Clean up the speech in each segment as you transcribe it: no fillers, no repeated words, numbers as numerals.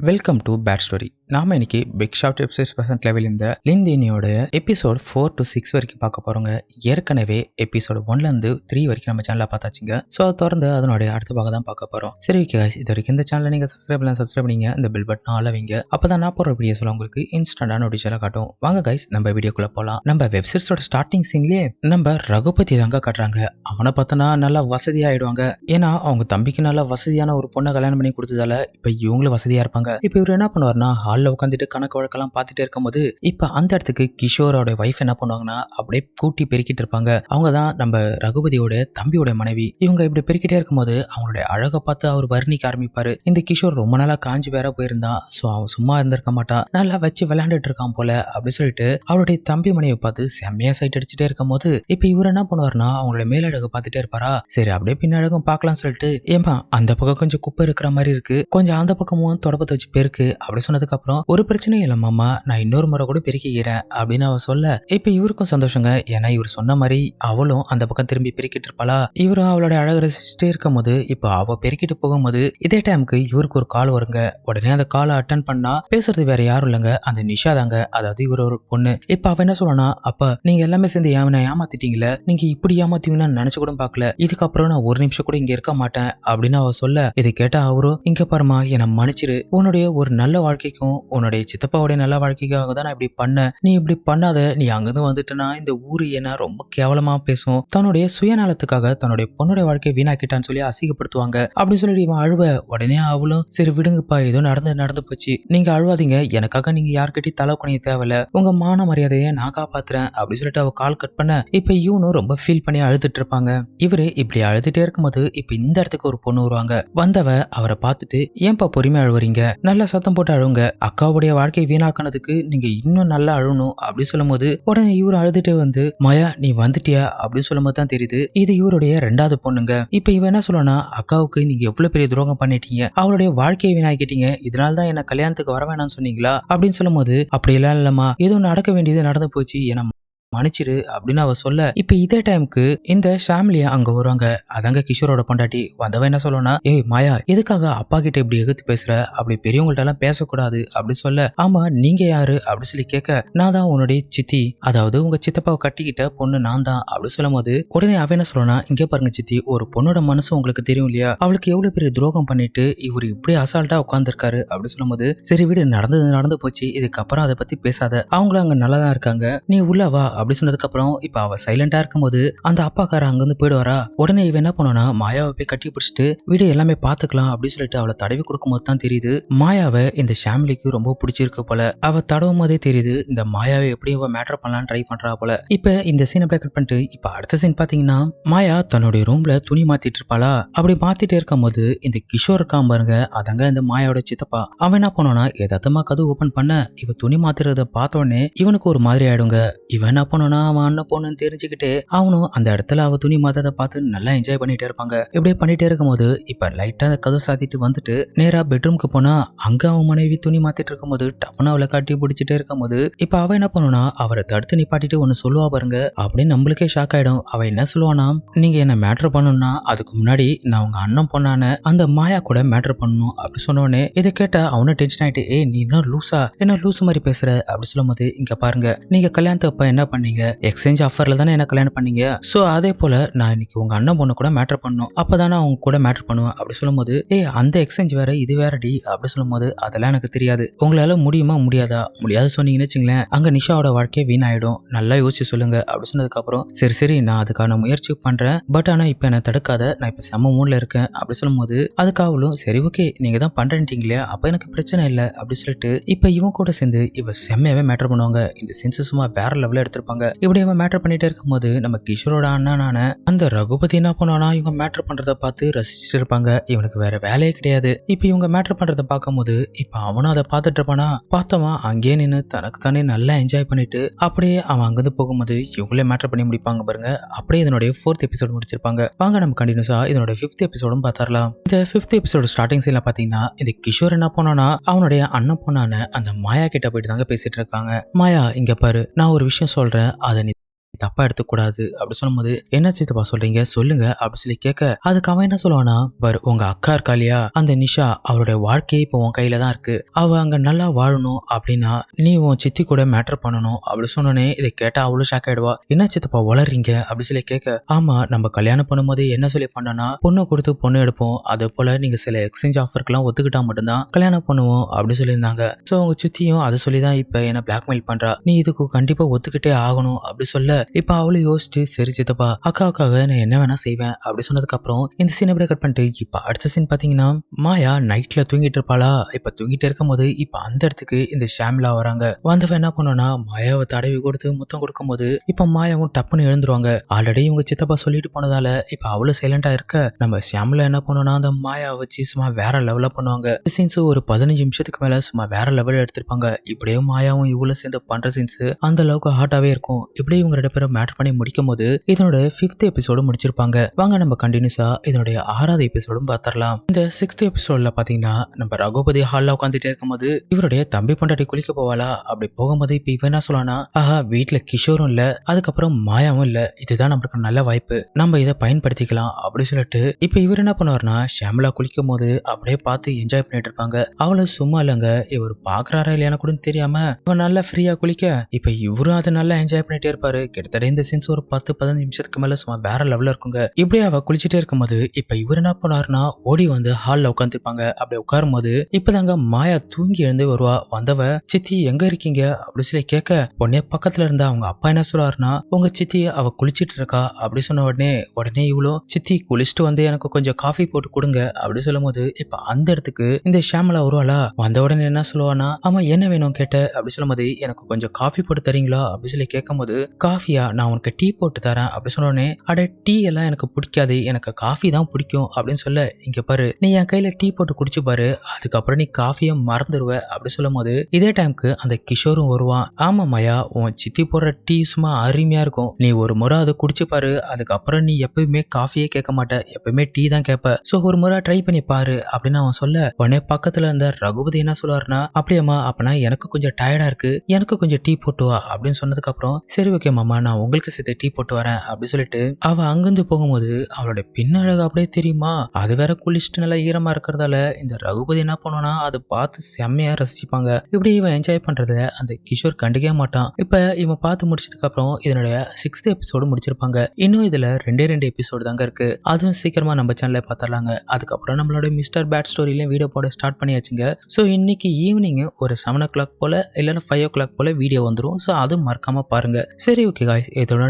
Welcome to bad story. நாம இன்னைக்கு big shot websites level இந்த லிந்தினியோட எபிசோட் 4 to 6 வரைக்கும் பார்க்க போறோங்க. ஏற்கனவே எபிசோட் 1ல இருந்து 3 வரைக்கும் நம்ம சேனல்ல பார்த்தாச்சுங்க. ஸோ அதை தொடர்ந்து அதனுடைய அடுத்த பாகம் தான் பார்க்க போறோம். சரி guys, இது வரைக்கும் இந்த சேனலை நீங்க சப்ஸ்கிரைப் பண்ணீங்க இந்த பெல் பட்டன் ஆல வைங்க. அப்பதான் நான் போற வீடியோஸ் உங்களுக்கு இன்ஸ்டன்டா நோட்டிஃபிகேஷன் காட்டும். வாங்க guys, நம்ம வீடியோக்குள்ள போலாம். நம்ம வெப்சைட்ஸோட ஸ்டார்டிங் சீன்லயே நம்ம ரகுபதி தாங்க காட்டுறாங்க. அவனை பார்த்தனா நல்லா வசதியா ஆயிடுவாங்க. ஏன்னா அவங்க தம்பிக்கு நல்லா வசதியான ஒரு பொண்ணை கல்யாணம் பண்ணி கொடுத்ததால இப்ப இவங்களும் வசதியா இருப்பாங்க. இப்ப இவர் என்ன பண்ணுவார்னா ஹால்ல உட்காந்துட்டு கணக்கு வழக்கெல்லாம் பார்த்துட்டே இருக்கும்போது இப்ப அந்த இடத்துக்கு கிஷோரோட வைஃப் என்ன பண்ணுவாங்கன்னா அப்படியே கூட்டி பெருக்கிட்டு இருப்பாங்க. அவங்க தான் நம்ம ரகுபதியோட தம்பியோட மனைவி. இவங்க இப்படி பெருக்கிட்டே இருக்கும்போது அவங்களுடைய அழகை பார்த்து அவர் வர்ணிக்க ஆரம்பிப்பாரு. இந்த கிஷோர் ரொம்ப நாளா காஞ்சி வேற போயிருந்தான். சோ அவன் சும்மா இருந்திருக்க மாட்டான், நல்லா வச்சு விளையாண்டுட்டு இருக்கான் போல அப்படின்னு சொல்லிட்டு அவருடைய தம்பி மனைவி பார்த்து செம்மையா சைட் அடிச்சுட்டே இருக்கும் போது இப்ப இவர் என்ன பண்ணுவார்னா அவங்களுடைய மேலழகு பார்த்துட்டே இருப்பாரா. சரி அப்படியே பின்னழகும் பார்க்கலாம் சொல்லிட்டு ஏமா அந்த பக்கம் கொஞ்சம் குப்பை இருக்கிற மாதிரி இருக்கு, கொஞ்சம் அந்த பக்கமும் தொடப்பத்தை வச்சு பெருக்கு அப்படி சொன்னதுக்கு அப்புறம் ஒரு பிரச்சனையும் இல்ல மாமா, நான் இன்னொரு முறை கூட பெருக்கிக்கிறேன் அப்படின்னு அவ சொல்ல இப்ப இவருக்கும் சந்தோஷங்க. ஏன்னா இவர் சொன்ன மாதிரி அவளும் அந்த பக்கம் திரும்பி பெருக்கிட்டு இருப்பாளா. இவரும் அவளோட அழகு ரசிச்சுட்டே இருக்கும் போது இப்ப அவ பெருக்கிட்டு போகும்போது இதே டைமுக்கு இவருக்கு ஒரு கால் வருங்க. உடனே அந்த காலை அட்டன் பண்ணா பேசுறது வேற யாரும் இல்லைங்க, அந்த நிஷா தாங்க. அதாவது இவர் ஒரு பொண்ணு. இப்ப அவ என்ன சொல்லனா, அப்ப நீங்க எல்லாமே சேர்ந்து ஏமாத்திட்டீங்களே, நீங்க இப்படி ஏமாத்தீங்கன்னு நினைச்சு கூட பாக்கல, இதுக்கப்புறம் நான் ஒரு நிமிஷம் கூட இங்க இருக்க மாட்டேன் அப்படின்னு அவ சொல்ல இதை கேட்டா அவரும் இங்க பாருமா என்னை மன்னிச்சிரு, உன்னுடைய ஒரு நல்ல வாழ்க்கைக்கும் உன்னுடைய சித்தப்பாவுடைய நல்ல வாழ்க்கைக்காக தான் நான் இப்படி பண்ண, நீ இப்படி பண்ணாத, நீ அங்கிருந்து வந்துட்டுனா இந்த ஊரு என்ன ரொம்ப கேவலமா பேசும், தன்னுடைய சுயநலத்துக்காக தன்னுடைய பொண்ணுடைய வாழ்க்கையை வீணாக்கிட்டான்னு சொல்லி அசிங்கப்படுத்துவாங்க அப்படின்னு சொல்லிட்டு இவன் அழுவ உடனே அவளும் சரி விடுங்கப்பா, ஏதோ நடந்து போச்சு, நீங்க அழுவாதீங்க, எனக்காக நீங்க யார்கிட்டயும் தலை குனிய தேவையில்ல, உங்க மான மரியாதையை நான் காப்பாத்துறேன் அப்படின்னு சொல்லிட்டு அவ கால் கட் பண்ண இப்ப இவனும் ரொம்ப ஃபீல் பண்ணி அழுதுட்டு இருப்பாங்க. இவரு இப்படி அழுதுட்டே இருக்கும்போது இப்ப இந்த இடத்துக்கு ஒரு பொண்ணு வருவாங்க. வந்தவ அவரை பார்த்துட்டு ஏன்பா பொறுமையா அழுவுறீங்க, நல்லா சத்தம் போட்டு அழுவுங்க, அக்காவுடைய வாழ்க்கையை வீணாக்கினதுக்கு நீங்க இன்னும் நல்லா அழுணும் அப்படின்னு சொல்லும் போது உடனே இவரு அழுதுட்டு வந்து மாயா நீ வந்துட்டியா அப்படின்னு சொல்லும் போது தான் தெரியுது இது இவருடைய 2வது பொண்ணுங்க. இப்ப இவ என்ன சொல்லனா, அக்காவுக்கு நீங்க எவ்வளவு பெரிய துரோகம் பண்ணிட்டீங்க, அவளுடைய வாழ்க்கையை வீணாக்கிட்டீங்க, இதனால்தான் என்ன கல்யாணத்துக்கு வர வேணாம்னு சொன்னீங்களா அப்படின்னு சொல்லும் போது அப்படி எல்லாம் இல்லம்மா, ஏதோ நடக்க வேண்டியது நடந்து போச்சு, ஏன்னா மன்னிச்சிரு அப்படின்னு அவ சொல்ல இப்ப இதே டைமுக்கு இந்த ஃபேமிலியா அங்க வருவாங்க. அதாங்க கிஷோரோட பொண்டாட்டி. வந்தவன் என்ன சொல்லனா, ஏய் மாயா எதுக்காக அப்பா கிட்ட இப்படி எதிர்த்து பேசுற, அப்படி பெரியவங்கள்ட்ட எல்லாம் பேசக்கூடாது அப்படி சொல்ல ஆமா நீங்க யாரு அப்படி சொல்லி கேட்க நான் தான் உன்னுடைய சித்தி, அதாவது உங்க சித்தப்பாவை கட்டிக்கிட்ட பொண்ணு நான் தான் அப்படி சொல்லும் போது உடனே அவ என்ன சொல்லனா, இங்க பாருங்க சித்தி, ஒரு பொண்ணோட மனசு உங்களுக்கு தெரியும் இல்லையா, அவளுக்கு எவ்வளவு பெரிய துரோகம் பண்ணிட்டு இவர் இப்படி அசால்ட்டா உட்கார்ந்துருக்காரு அப்படி சொல்லும் போது சரி விடு, நடந்து போச்சு, இதுக்கப்புறம் அதை பத்தி பேசாத, அவங்களும் அங்க நல்லாதான் இருக்காங்க, நீ உள்ள வா அப்படி சொன்னதுக்கு அப்புறம் இப்ப அவ சைலண்டா இருக்கும்போது அந்த அப்பாக்கார அங்க இருந்து போயிடுவாரா. உடனே இவ என்ன பண்ணா, மாயாவை போய் கட்டி பிடிச்சிட்டு வீடு எல்லாமே பாத்துக்கலாம் அப்படின்னு சொல்லிட்டு அவளை தடவி கொடுக்கும் போது தான் தெரியுது மாயாவை இந்த ஃபேமிலிக்கு ரொம்ப பிடிச்சிருக்கு போல. அவ தடவும் போதே தெரியுது இந்த மாயாவை எப்படி இவ மேட்டர் பண்ணலாம் ட்ரை பண்றா போல. இப்ப இந்த சீனை கட் பண்ணிட்டு இப்ப அடுத்த சீன் பாத்தீங்கன்னா மாயா தன்னுடைய ரூம்ல துணி மாத்திட்டு இருப்பாளா. அப்படி மாத்திட்டே இருக்கும் போது இந்த கிஷோர் இருக்கான் பாருங்க, அதங்க இந்த மாயாவோட சித்தப்பா. அவன் என்ன பண்ணா எதாத்தமா கதவு ஓபன் பண்ண இவ துணி மாத்திரத பார்த்த உடனே இவனுக்கு ஒரு மாதிரி ஆயிடுங்க. இவன் என்ன பண்ணா அவன் அண்ணன் பொண்ணுன்னு தெரிஞ்சுக்கிட்டு அவனும் அந்த இடத்துல அவ துணி மாத்ததை பார்த்து நல்லா என்ஜாய் பண்ணிட்டே இருப்பாங்க. இப்படியே பண்ணிட்டே இருக்கும் போது இப்ப லைட்டா அந்த கதவு சாத்திட்டு வந்துட்டு நேரா பெட்ரூம்க்கு போனா அங்க அவன் மனைவி துணி மாத்திட்டு இருக்கும் போது டப்புன்னு அவளை காட்டி பிடிச்சிட்டே இருக்கும் போது இப்ப அவ என்ன பண்ணுனா அவரை தடுத்து நிப்பாட்டிட்டு ஒன்னு சொல்லுவா பாருங்க. அப்படின்னு நம்மளுக்கே ஷாக் ஆயிடும். அவ என்ன சொல்லுவானா, நீங்க என்ன மேட்டர் பண்ணணும்னா அதுக்கு முன்னாடி நான் உங்க அண்ணன் பொண்ணான அந்த மாயா கூட மேட்டர் பண்ணணும் அப்படி சொன்னோடனே இதை கேட்ட அவனும் டென்ஷன் ஆயிட்டு ஏய் நீ இன்னும் லூசா, என்ன லூசு மாதிரி பேசுற அப்படி சொல்லும் போது இங்க பாருங்க, நீங்க கல்யாணத்தப்ப என்ன பண்ணீங்க, எக்ஸ்சேஞ்ச் ஆஃபர்ல தானே என்ன கல்யாணம் பண்ணீங்க, சோ அதே போல நான் இன்னைக்கு உங்க அண்ணன் பொண்ணு கூட மேட்டர் பண்ணும், அப்பதானே அவங்க கூட மேட்டர் பண்ணுவேன் அப்படி சொல்லும் போது ஏய் அந்த எக்ஸ்சேஞ்ச் வேற இது வேற டி அப்படி சொல்லும் போது அதெல்லாம் எனக்கு தெரியாது, உங்களால முடியுமா முடியாதா, முடியாது சொன்னீங்கன்னு வச்சுங்களேன் அங்க நிஷாவோட வாழ்க்கையை வீணாயிடும், நல்லா யோசிச்சு சொல்லுங்க அப்படி சொன்னதுக்கு அப்புறம் சரி நான் அதுக்கான முயற்சி பண்றேன், பட் ஆனா இப்ப என்ன தடுக்காத, நான் இப்ப செம்ம மூட்ல இருக்கேன் அப்படி சொல்லும் போது அதுக்கு அவளும் சரி ஓகே நீங்க தான் பண்றீங்க இல்லையா, அப்ப எனக்கு பிரச்சனை இல்லை அப்படி சொல்லிட்டு இப்ப இவன் கூட சேர்ந்து இவ செம்மையாவே மேட்டர் பண்ணுவாங்க. இந்த சென்ஸ் சும்மா வேற லெவல்ல எடுத்திருப்பாங்க. இப்படி இவன் மேட்டர் பண்ணிட்டே இருக்கும்போது நம்ம கிஷோரோட அண்ணனான அந்த ரகுபதி என்ன பண்ணானா இவங்க மேட்டர் பண்றதை பார்த்து ரசிச்சுட்டு இருப்பாங்க. இவனுக்கு வேற வேலையே கிடையாது. இப்ப இவங்க மேட்டர் பண்றதை பார்க்கும்போது இப்ப அவனும் அதை பார்த்துட்டு இருப்பானா, பார்த்தவன் அங்கேயே நின்று தனக்கு தானே நல்லா என்ஜாய் பண்ணிட்டு அப்படியே அவன் அங்கிருந்து போகும்போது இவங்களே மேட்டர் பண்ணி முடிப்பாங்க பாருங்க. அப்படியே இதனுடைய 4th எபிசோட் முடிச்சிருப்பாங்க. வாங்க நம்ம கண்டினியூஸா இதனுடைய 5th எபிசோடும் பார்த்தரலாம். இந்த 5th எபிசோட ஸ்டார்டிங் சீன்ல பாத்தீங்கன்னா இந்த கிஷோர் என்ன பண்ணானா அவனுடைய அண்ணன் பொண்ணான அந்த மாயா கிட்ட போயிட்டு தாங்க பேசிட்டு இருக்காங்க. மாயா இங்க பாரு, நான் ஒரு விஷயம் சொல்றேன், அதை நீ தப்பா எடுத்துக்கூடாது அப்படி சொல்லும்போது, என்ன சித்தப்பா சொல்றீங்க சொல்லுங்க அப்படின்னு சொல்லி கேட்க, அதுக்கு அவன் என்ன சொல்லுவானா, பாரு உங்க அக்கா இருக்கா இல்லையா அந்த நிஷா, அவளுடைய வாழ்க்கையே இப்போ உன் கையில தான் இருக்கு. அவ அங்க நல்லா வாழணும் அப்படின்னா நீ உன் சித்தி கூட மேட்டர் பண்ணணும் அப்படி சொன்னோனே இதை கேட்டா அவ்வளவு ஷாக் ஆயிடுவா. என்ன சித்தப்பா வளர்றீங்க அப்படி சொல்லி கேட்க, ஆமா நம்ம கல்யாணம் பண்ணும்போது என்ன சொல்லி பண்ணனா, பொண்ணு கொடுத்து பொண்ணு எடுப்போம், அதே போல நீங்க சில எக்ஸ்சேஞ்ச் ஆஃபருக்குலாம் ஒத்துக்கிட்டா மட்டும்தான் கல்யாணம் பண்ணுவோம் அப்படி சொல்லியிருந்தாங்க. சோ அவங்க சித்தியும் அதை சொல்லிதான் இப்ப என்ன பிளாக்மெயில் பண்றா, நீ இதுக்கு கண்டிப்பா ஒத்துக்கிட்டே ஆகணும் அப்படி சொல்ல, இப்ப அவளும் யோசிச்சு சரி சித்தப்பா அக்காவுக்காக நான் என்ன வேணா செய்வேன் அப்படி சொன்னதுக்கு அப்புறம் இந்த சீன் அப்படியே கட் பண்ணிட்டு இப்ப அடுத்த சீன் பாத்தீங்கன்னா, மாயா நைட்ல தூங்கிட்டு இருப்பாளா, இப்ப தூங்கிட்டு இருக்கும் போது இப்ப அந்த இடத்துக்கு இந்த ஷாம்லா வராங்க. வந்தவன் என்ன பண்ணுனா மாயாவை தடவி கொடுத்து முத்தம் கொடுக்கும் போது இப்ப மாயாவும் டப்புன்னு எழுந்துருவாங்க. ஆல்ரெடி இவங்க சித்தப்பா சொல்லிட்டு போனதால இப்ப அவ்வளவு சைலண்டா இருக்க, நம்ம ஷாம்லா என்ன பண்ணுனா அந்த மாயாவை வச்சு சும்மா வேற லெவல்ல பண்ணுவாங்க. சீன்ஸ் ஒரு 15 நிமிஷத்துக்கு மேல சும்மா வேற லெவல் எடுத்திருப்பாங்க. இப்படியே மாயாவும் இவ்வளவு சேர்ந்து பண்ற சீன்ஸ் அந்த அளவுக்கு ஹாட்டாவே இருக்கும். இப்படி இவங்க 2 பேரும் மேட்டர் பண்ணி முடிக்கும் போது இதனோட 5th எபிசோடு முடிச்சிருப்பாங்க. வாங்க நம்ம கண்டினியூஸா இதனுடைய 6வது எபிசோடும் பார்த்தரலாம். இந்த 6th எபிசோட்ல பாத்தீங்கன்னா நம்ம ரகுபதி ஹால்ல உட்காந்துட்டே இருக்கும்போது இவருடைய தம்பி பொண்டாட்டி குளிக்க போவாளா, அப்படி போகும்போது இப்ப இவன் என்ன சொல்லானா, ஆஹா வீட்டுல கிஷோரும் இல்ல, அதுக்கப்புறம் மாயாவும் இல்ல, இதுதான் நம்மளுக்கு நல்ல வாய்ப்பு, நம்ம இதை பயன்படுத்திக்கலாம் அப்படி சொல்லிட்டு இப்ப இவர் என்ன பண்ணுவாருன்னா ஷாம்லா குளிக்கும் போது அப்படியே பார்த்து என்ஜாய் பண்ணிட்டு இருப்பாங்க. அவளை சும்மா இல்லைங்க, இவர் பாக்குறாரா இல்லையான்னு கூட தெரியாம இவன் நல்லா ஃப்ரீயா குளிக்க இப்ப இவரும் அதை நல்லா என்ஜாய் பண்ணிட்டே இருப்பாரு. கிட்டத்தட்ட இந்த சீன்ஸ் ஒரு 10-15 நிமிஷத்துக்கு மேல சும்மா வேற லெவல்ல இருக்குங்க. இப்படியே அவ குளிச்சுட்டே இருக்கும்போது இப்ப இவர் என்ன பண்ணாருன்னா ஓடி வந்து ஹால்ல உட்காந்துருப்பாங்க. அப்படி உட்காரும் போது இப்பதாங்க மாயா தூங்கி எழுந்து வருவா. வந்தவ சித்தி எங்க இருக்கீங்க அப்படி சொல்லி கேட்க, உடனே பக்கத்துல இருந்த அவங்க அப்பா என்ன சொல்றாருன்னா, உங்க சித்தி அவ குளிச்சிட்டு இருக்கா அப்படி சொன்ன உடனே இவ்வளோ சித்தி குளிச்சுட்டு வந்து எனக்கு கொஞ்சம் காஃபி போட்டு கொடுங்க அப்படி சொல்லும் போது இப்ப அந்த இடத்துக்கு இந்த ஷாமலா வருவாளா. வந்த உடனே என்ன சொல்லுவானா, ஆமா என்ன வேணும் கேட்ட அப்படி சொல்லும் போது, எனக்கு கொஞ்சம் காஃபி போட்டு தரீங்களா அப்படி சொல்லி கேட்கும் போது, காஃபியா நான் உனக்கு டீ போட்டு தரேன் அப்படி சொன்னோடனே, அட டீ எல்லாம் எனக்கு பிடிக்காது, எனக்கு காஃபி தான் பிடிக்கும் அப்படின்னு சொல்ல, இங்க பாரு நீ என் கையில டீ போட்டு குடிச்சு பாரு, அதுக்கப்புறம் நீ காஃபியை மறந்துடுவ அப்படி சொல்லும் போது இதே டைமுக்கு அந்த கிஷோரும் வருவான். ஆமா மாயா உன் சித்தி போடுற டீ சும்மா அருமையா இருக்கும், நீ ஒரு முறை அதை குடிச்சு பாரு, அதுக்கப்புறம் நீ எப்பயுமே காஃபியே கேட்க மாட்ட, எப்பயுமே டீ தான் கேட்ப, சோ ஒரு முறை ட்ரை பண்ணி பாரு அப்படின்னு அவன் சொல்ல, உடனே பக்கத்துல இருந்த ரகுபதி என்ன சொல்லுவாருன்னா, அப்படியேம்மா அப்பனா எனக்கு கொஞ்சம் டயர்டா இருக்கு, எனக்கு கொஞ்சம் டீ போட்டு வா அப்படின்னு சொன்னதுக்கு அப்புறம் சரி ஓகே மாமா நான் உங்களுக்கு சேர்த்து டீ போட்டு வரேன் அப்படி சொல்லிட்டு அவ அங்கிருந்து போகும்போது அவளோட பின்னழகு அப்படியே தெரியுமா, அது வேற குளிச்சுட்டு நல்லா ஈரமா இருக்கிறதால இந்த ரகுபதி என்ன பண்ணுவானா அதை பார்த்து செம்மையா ரசிப்பாங்க. இப்படி இவன் என்ஜாய் பண்றத அந்த கிஷோர் கண்டுக்கவே மாட்டான். இப்ப இவன் பார்த்து முடிச்சதுக்கு அப்புறம் இதனுடைய 6th எபிசோடு முடிச்சிருப்பாங்க. இன்னும் இதுல 2 எபிசோடு தாங்க இருக்கு, அதுவும் சீக்கிரமா நம்ம சேனல்ல பார்த்தரலாங்க. அதுக்கப்புறம் நம்மளோட மிஸ்டர் பேட் ஸ்டோரியில வீடியோ போட ஸ்டார்ட் பண்ணியாச்சுங்க. ஸோ இன்னைக்கு ஈவினிங் ஒரு 7 o'clock போல இல்லைன்னா 5 o'clock போல வீடியோ வந்துடும். ஸோ அது மறக்காம பாருங்க. சரி ஓகே காய்ஸ், இதோட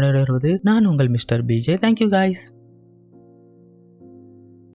நான் உங்கள் மிஸ்டர் பிஜே. Thank you guys.